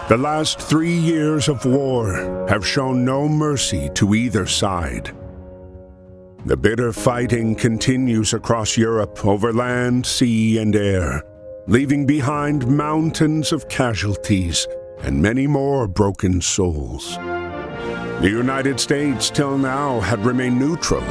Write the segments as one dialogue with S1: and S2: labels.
S1: The last 3 years of war have shown no mercy to either side. The bitter fighting continues across Europe over land, sea, and air, leaving behind mountains of casualties and many more broken souls. The United States till now had remained neutral,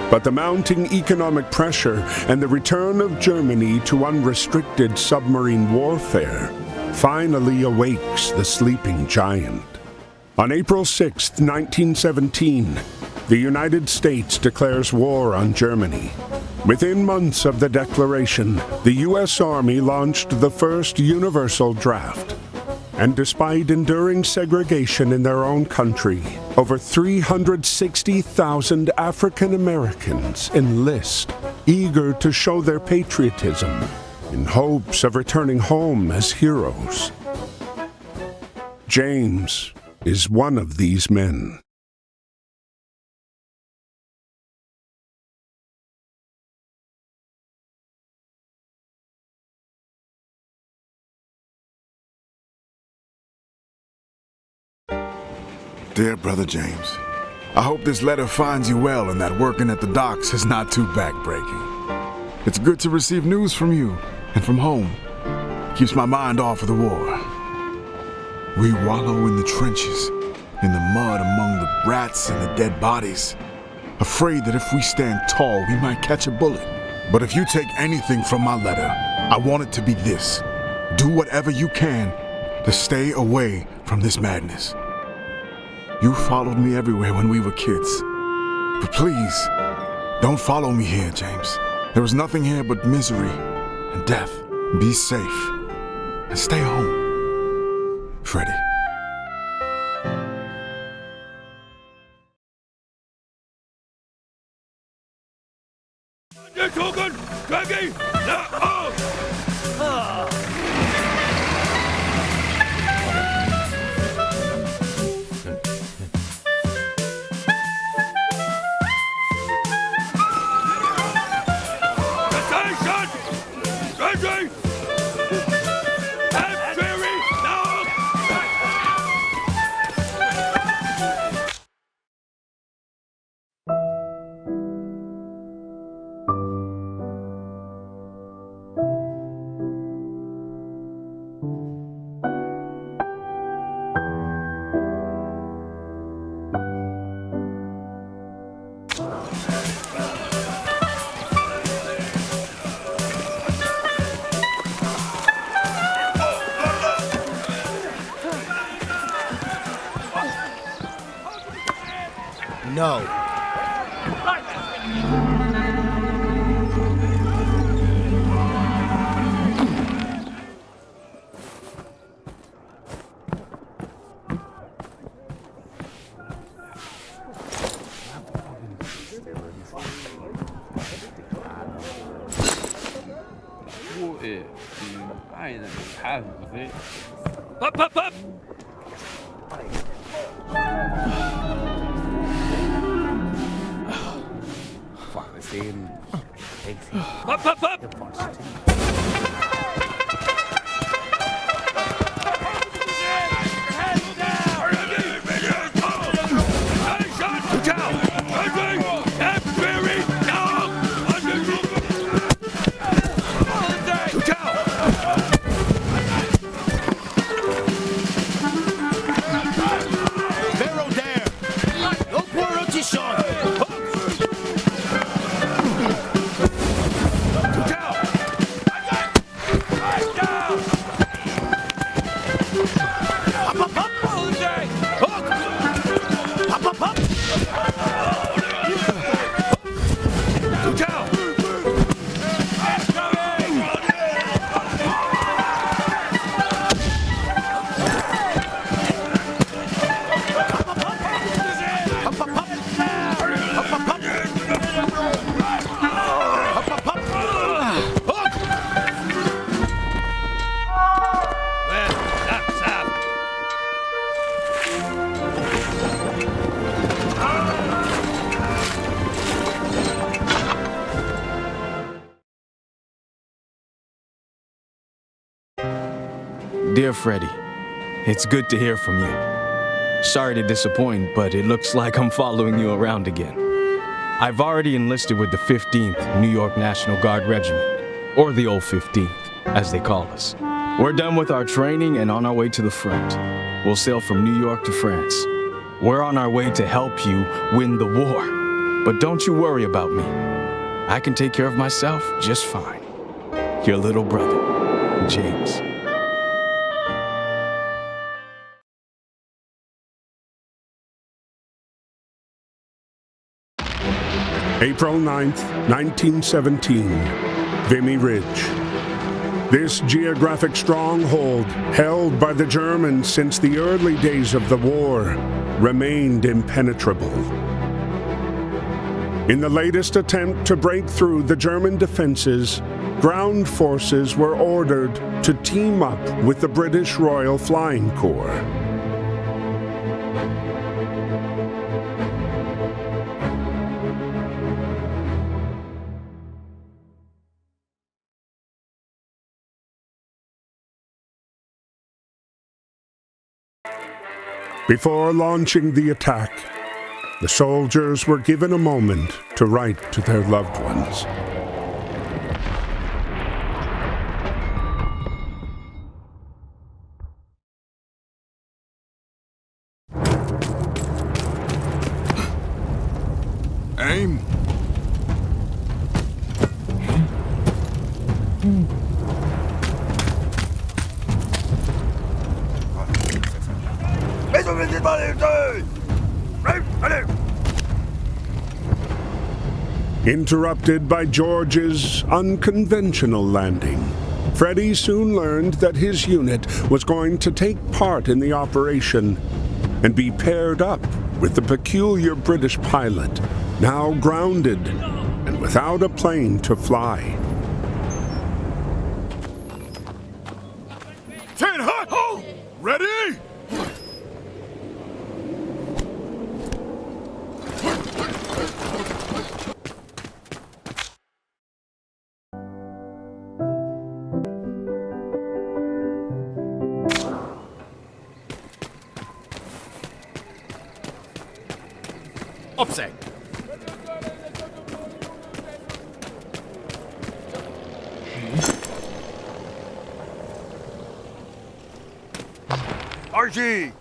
S1: but the mounting economic pressure and the return of Germany to unrestricted submarine warfare finally awakes the sleeping giant. On April 6, 1917, the United States declares war on Germany. Within months of the declaration, the U.S. Army launched the first universal draft. And despite enduring segregation in their own country, over 360,000 African Americans enlist, eager to show their patriotism, in hopes of returning home as heroes. James is one of these men.
S2: Dear Brother James, I hope this letter finds you well and that working at the docks is not too backbreaking. It's good to receive news from you and from home. Keeps my mind off of the war. We wallow in the trenches, in the mud among the rats and the dead bodies, afraid that if we stand tall, we might catch a bullet. But if you take anything from my letter, I want it to be this. Do whatever you can to stay away from this madness. You followed me everywhere when we were kids. But please, don't follow me here, James. There is nothing here but misery and death. Be safe and stay home. Freddie.
S3: No.
S4: Up, up, up! Up, up, up!
S3: Dear Freddie, It's good to hear from you. Sorry to disappoint, but it looks like I'm following you around again. I've already enlisted with the 15th New York National Guard Regiment, or the old 15th, as they call us. We're done with our training and on our way to the front. We'll sail from New York to France. We're on our way to help you win the war. But don't you worry about me. I can take care of myself just fine. Your little brother, James.
S1: April 9th, 1917, Vimy Ridge. This geographic stronghold, held by the Germans since the early days of the war, remained impenetrable. In the latest attempt to break through the German defenses, ground forces were ordered to team up with the British Royal Flying Corps. Before launching the attack, the soldiers were given a moment to write to their loved ones.
S2: Aim.
S1: Interrupted by George's unconventional landing, Freddie soon learned that his unit was going to take part in the operation and be paired up with the peculiar British pilot, now grounded and without a plane to fly.
S2: 10 hot! Oh! Ready?
S4: Opzij.
S2: Archie!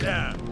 S4: down.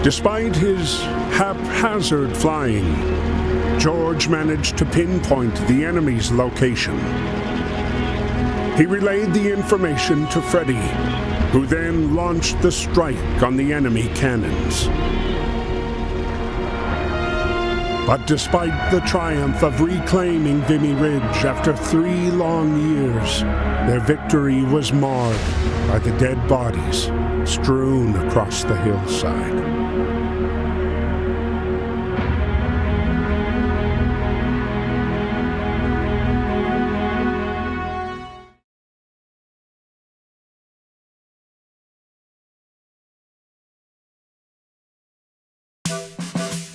S1: Despite his haphazard flying, George managed to pinpoint the enemy's location. He relayed the information to Freddy, who then launched the strike on the enemy cannons. But despite the triumph of reclaiming Vimy Ridge after 3 long years, their victory was marred by the dead bodies strewn across the hillside.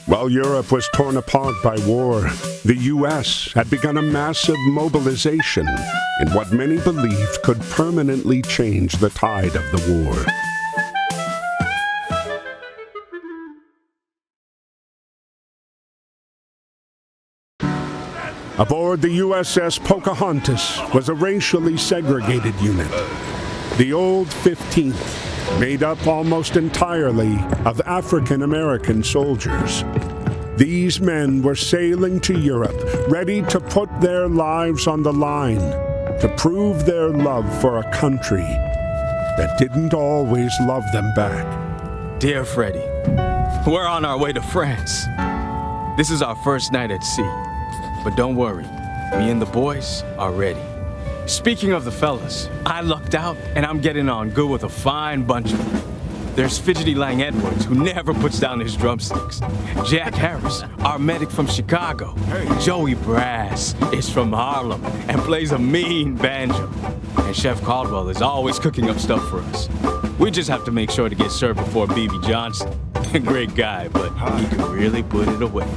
S1: While Europe was torn apart by war, the U.S. had begun a massive mobilization in what many believed could permanently change the tide of the war. Aboard the USS Pocahontas was a racially segregated unit, the Old 15th, made up almost entirely of African American soldiers. These men were sailing to Europe, ready to put their lives on the line, to prove their love for a country that didn't always love them back.
S3: Dear Freddy, we're on our way to France. This is our first night at sea. But don't worry, me and the boys are ready. Speaking of the fellas, I lucked out and I'm getting on good with a fine bunch of them. There's Fidgety Lang Edwards, who never puts down his drumsticks. Jack Harris, our medic from Chicago. Joey Brass is from Harlem and plays a mean banjo. And Chef Caldwell is always cooking up stuff for us. We just have to make sure to get served before B.B. Johnson. Great guy, but he can really put it away.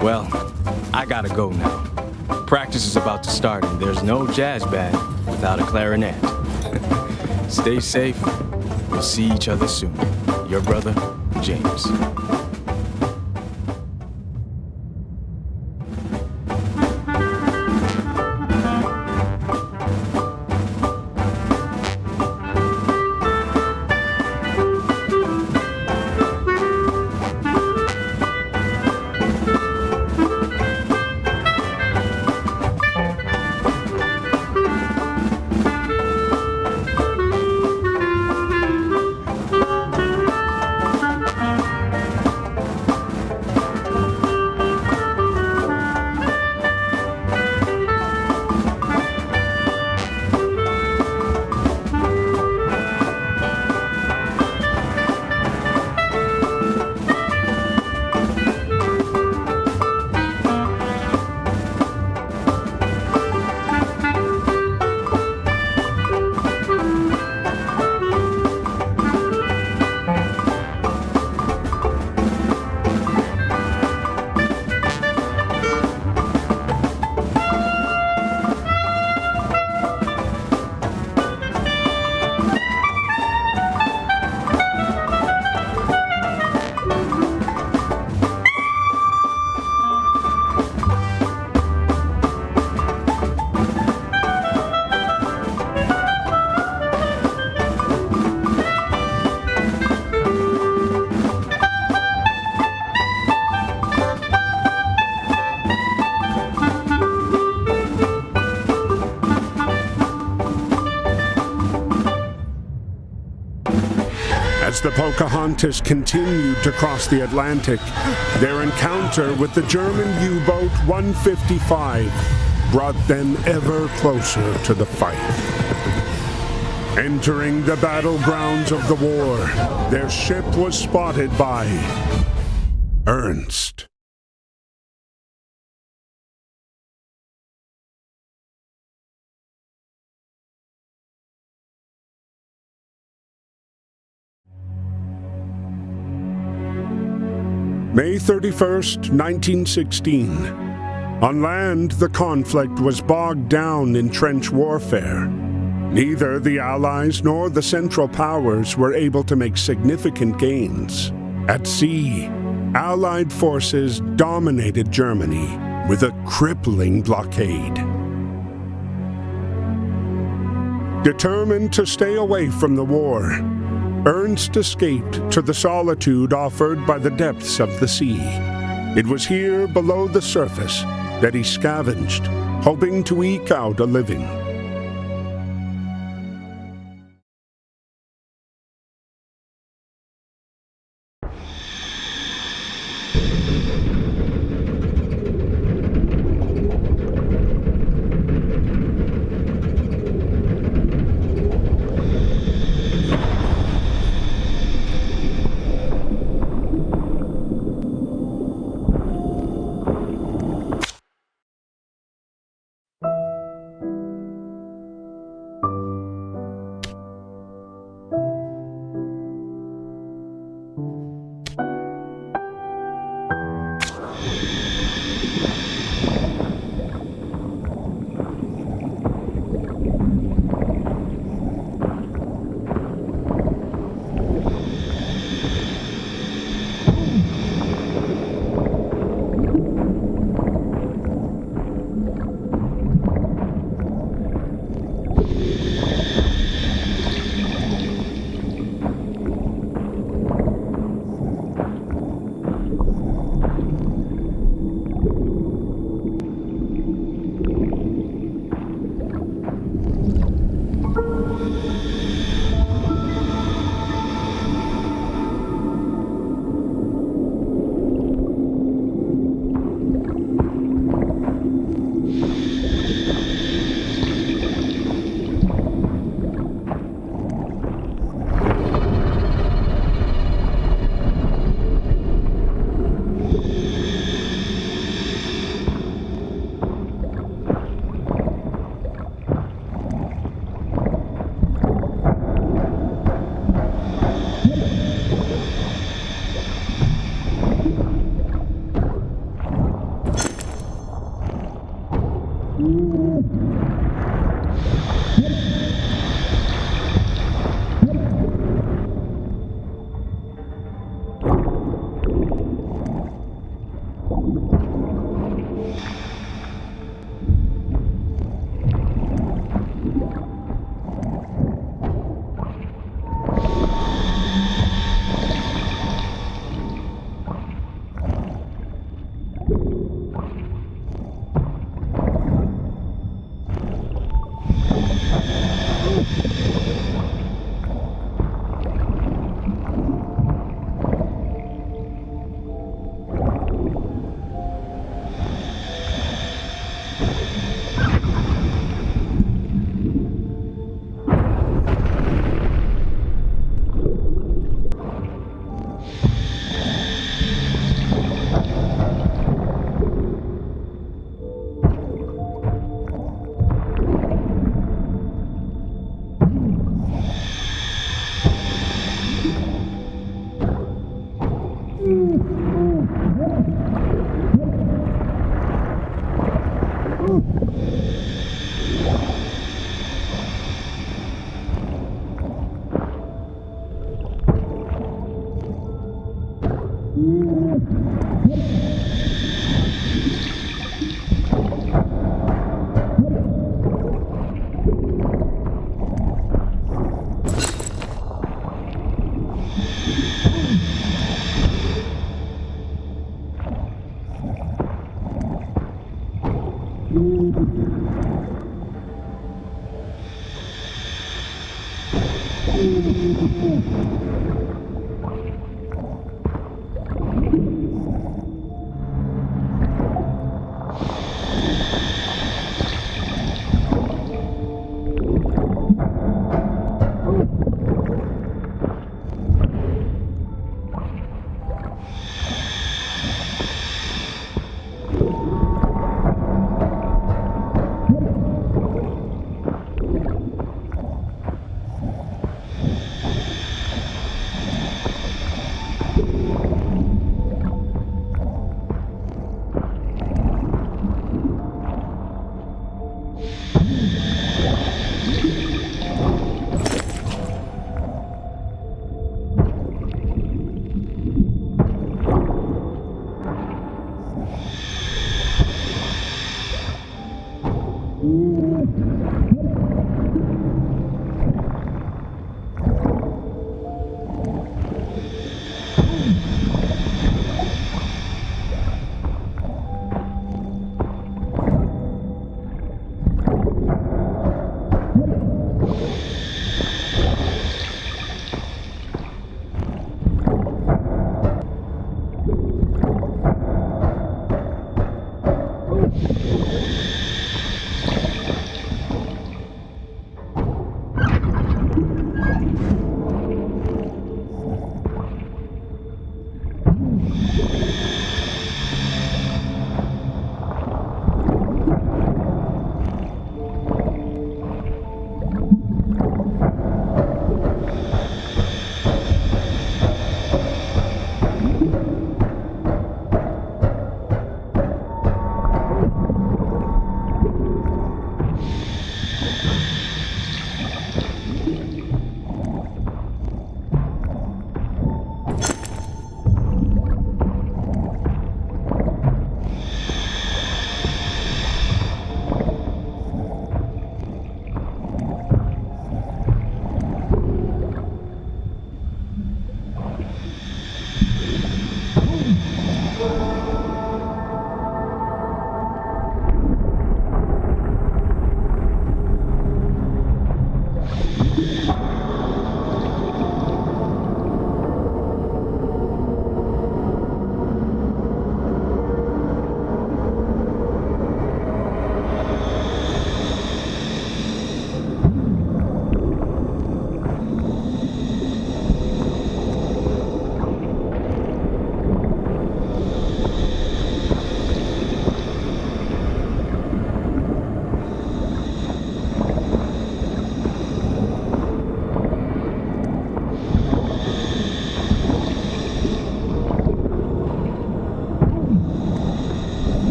S3: Well, I gotta go now. Practice is about to start and there's no jazz band without a clarinet. Stay safe. We'll see each other soon. Your brother, James.
S1: As the Pocahontas continued to cross the Atlantic, their encounter with the German U-boat 155 brought them ever closer to the fight. Entering the battlegrounds of the war, their ship was spotted by Ernst. May 31st, 1916. On land, the conflict was bogged down in trench warfare. Neither the Allies nor the Central Powers were able to make significant gains. At sea, Allied forces dominated Germany with a crippling blockade. Determined to stay away from the war, Ernst escaped to the solitude offered by the depths of the sea. It was here below the surface that he scavenged, hoping to eke out a living.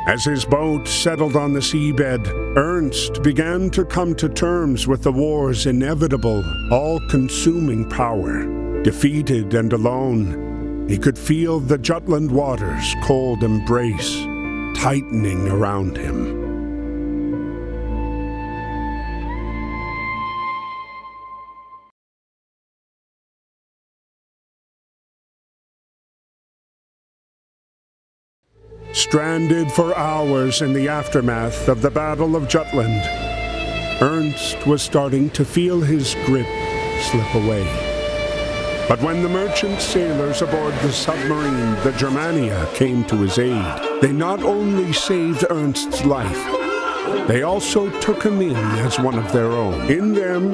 S1: As his boat settled on the seabed, Ernst began to come to terms with the war's inevitable, all-consuming power. Defeated and alone, he could feel the Jutland waters' cold embrace tightening around him. Stranded for hours in the aftermath of the Battle of Jutland, Ernst was starting to feel his grip slip away. But when the merchant sailors aboard the submarine, the Germania, came to his aid, they not only saved Ernst's life, they also took him in as one of their own. In them,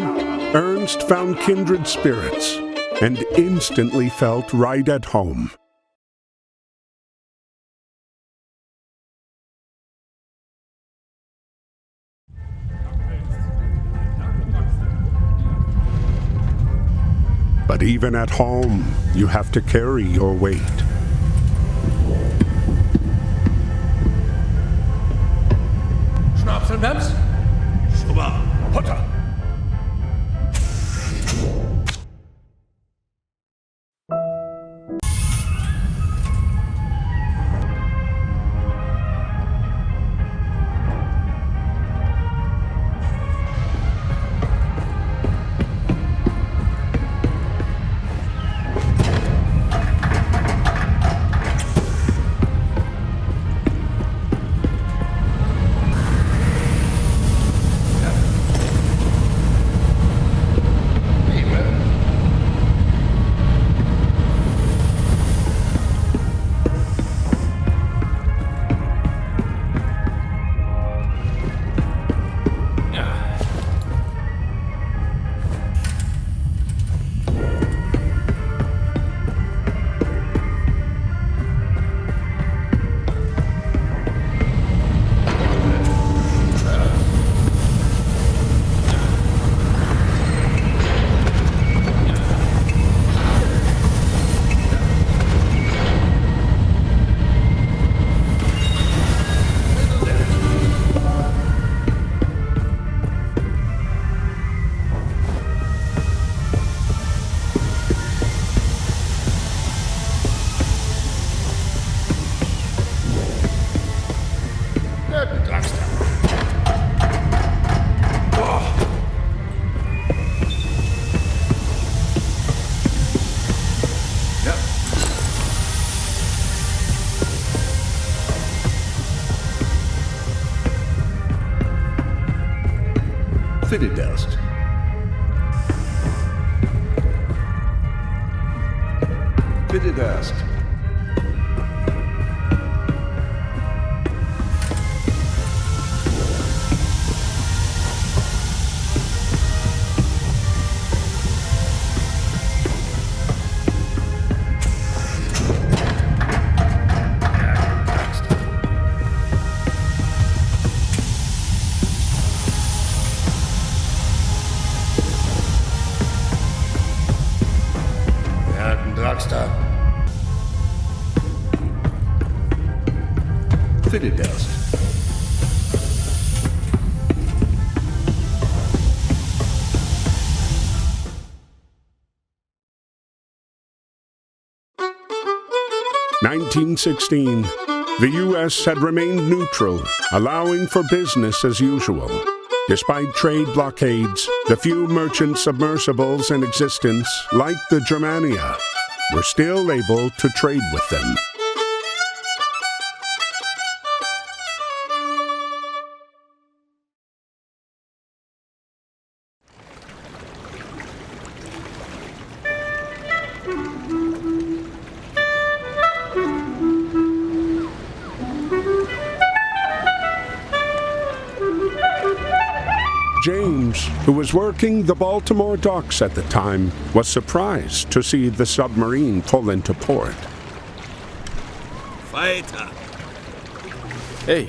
S1: Ernst found kindred spirits and instantly felt right at home. But even at home, you have to carry your weight.
S4: Schnaps und Wams? Schuba, Potter!
S5: Fitted dust. Fitted dust. Fitted dust.
S1: (1916). The U.S. had remained neutral, allowing for business as usual. Despite trade blockades, the few merchant submersibles in existence, like the Germania, were still able to trade with them. James, who was working the Baltimore docks at the time, was surprised to see the submarine pull into port.
S4: Weiter.
S3: Hey.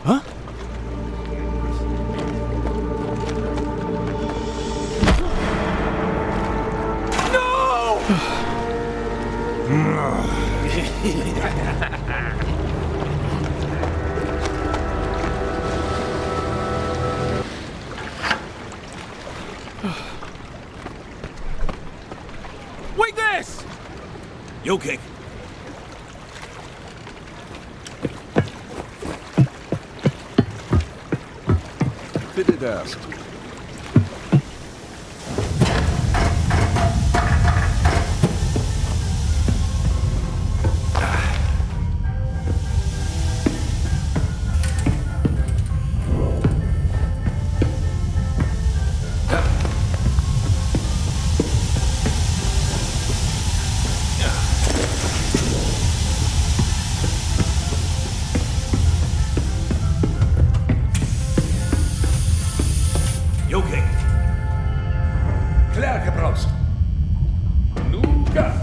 S3: Huh?
S4: Wait this! You kick.
S5: Fitted erst.
S4: You kick. Klar gebrauchst. Nunca.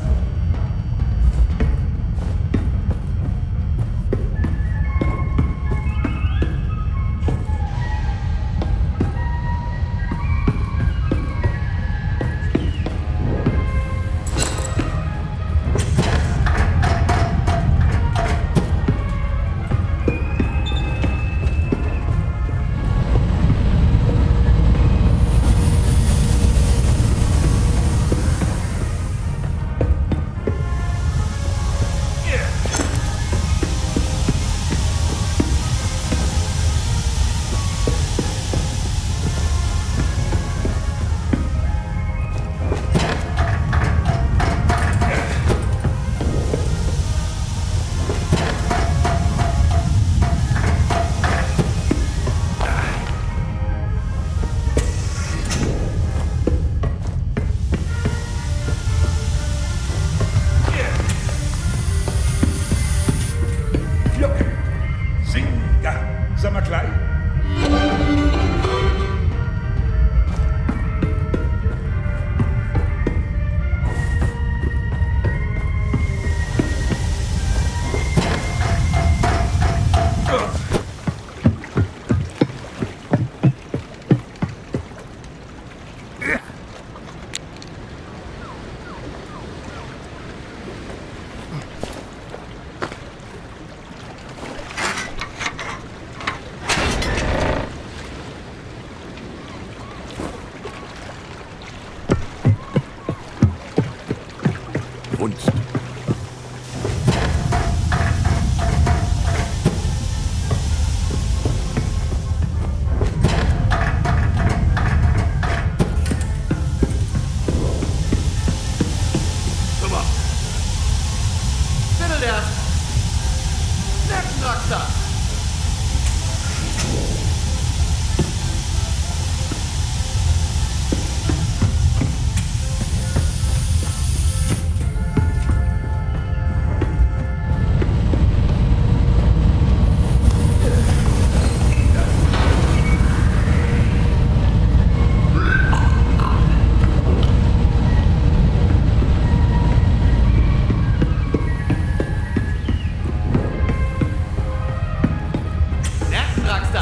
S4: Sag mal gleich.
S5: Kunst.
S4: Super.
S6: Viertel erst. Nervenraxer.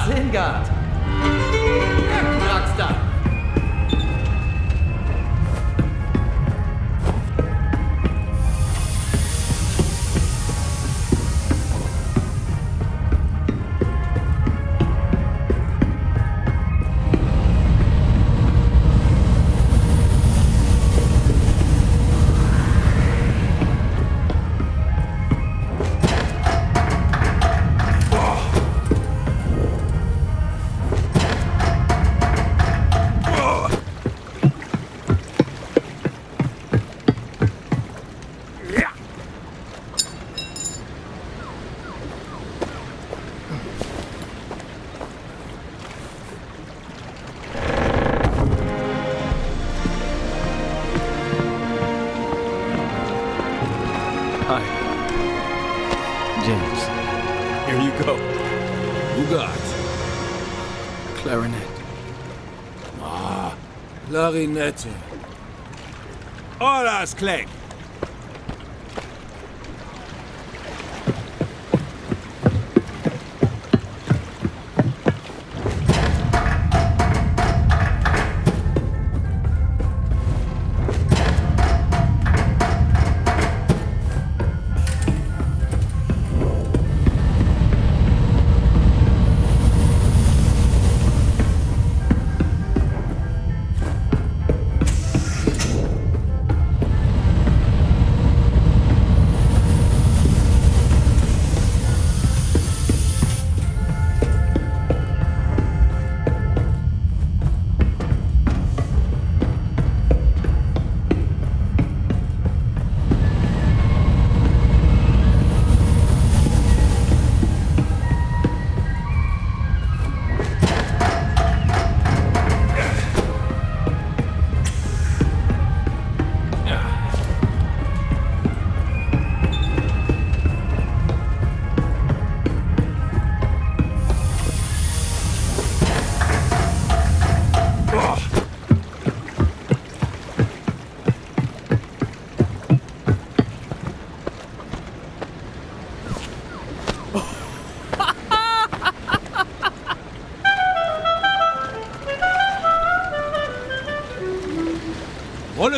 S6: Singard. Nervenraxer.
S3: Hi. James.
S4: Here you go. Who got?
S3: Clarinet.
S4: Clarinette. Hola, Clegg.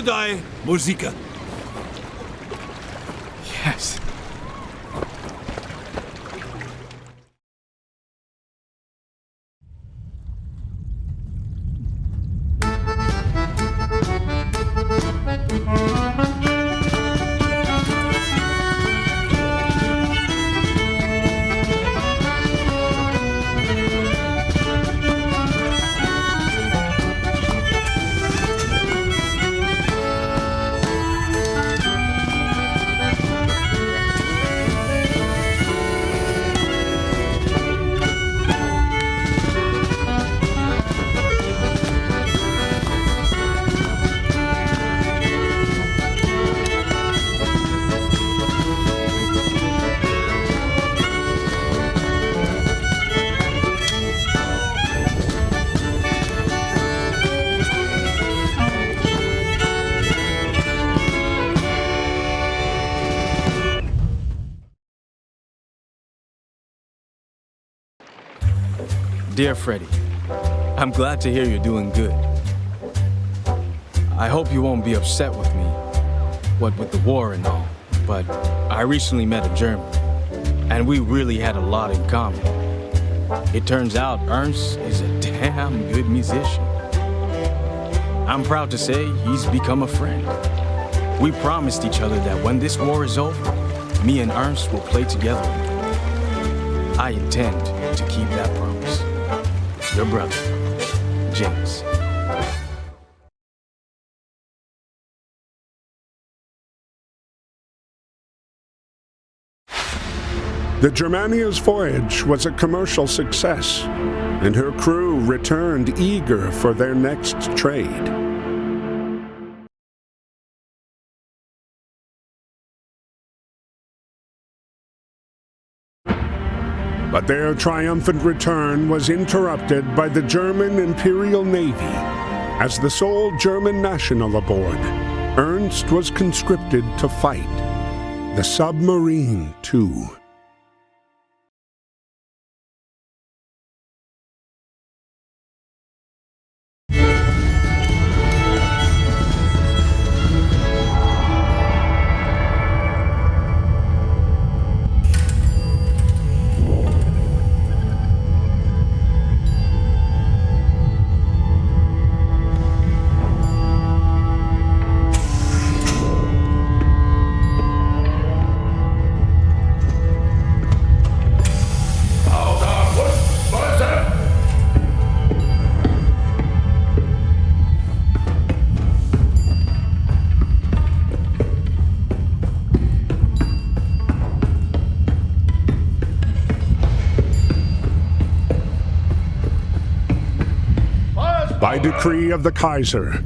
S4: daje muzyka.
S3: Yes. Dear Freddy, I'm glad to hear you're doing good. I hope you won't be upset with me, what with the war and all, but I recently met a German, and we really had a lot in common. It turns out Ernst is a damn good musician. I'm proud to say he's become a friend. We promised each other that when this war is over, me and Ernst will play together again. I intend to keep that promise. Your brother, James.
S1: The Germania's voyage was a commercial success, and her crew returned eager for their next trade. But their triumphant return was interrupted by the German Imperial Navy. As the sole German national aboard, Ernst was conscripted to fight. The submarine, too. By decree of the Kaiser,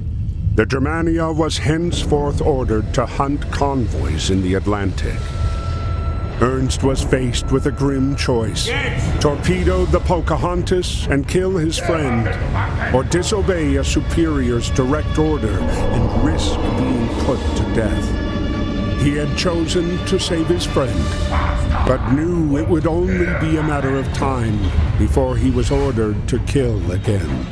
S1: the Germania was henceforth ordered to hunt convoys in the Atlantic. Ernst was faced with a grim choice: torpedo the Pocahontas and kill his friend, or disobey a superior's direct order and risk being put to death. He had chosen to save his friend, but knew it would only be a matter of time before he was ordered to kill again.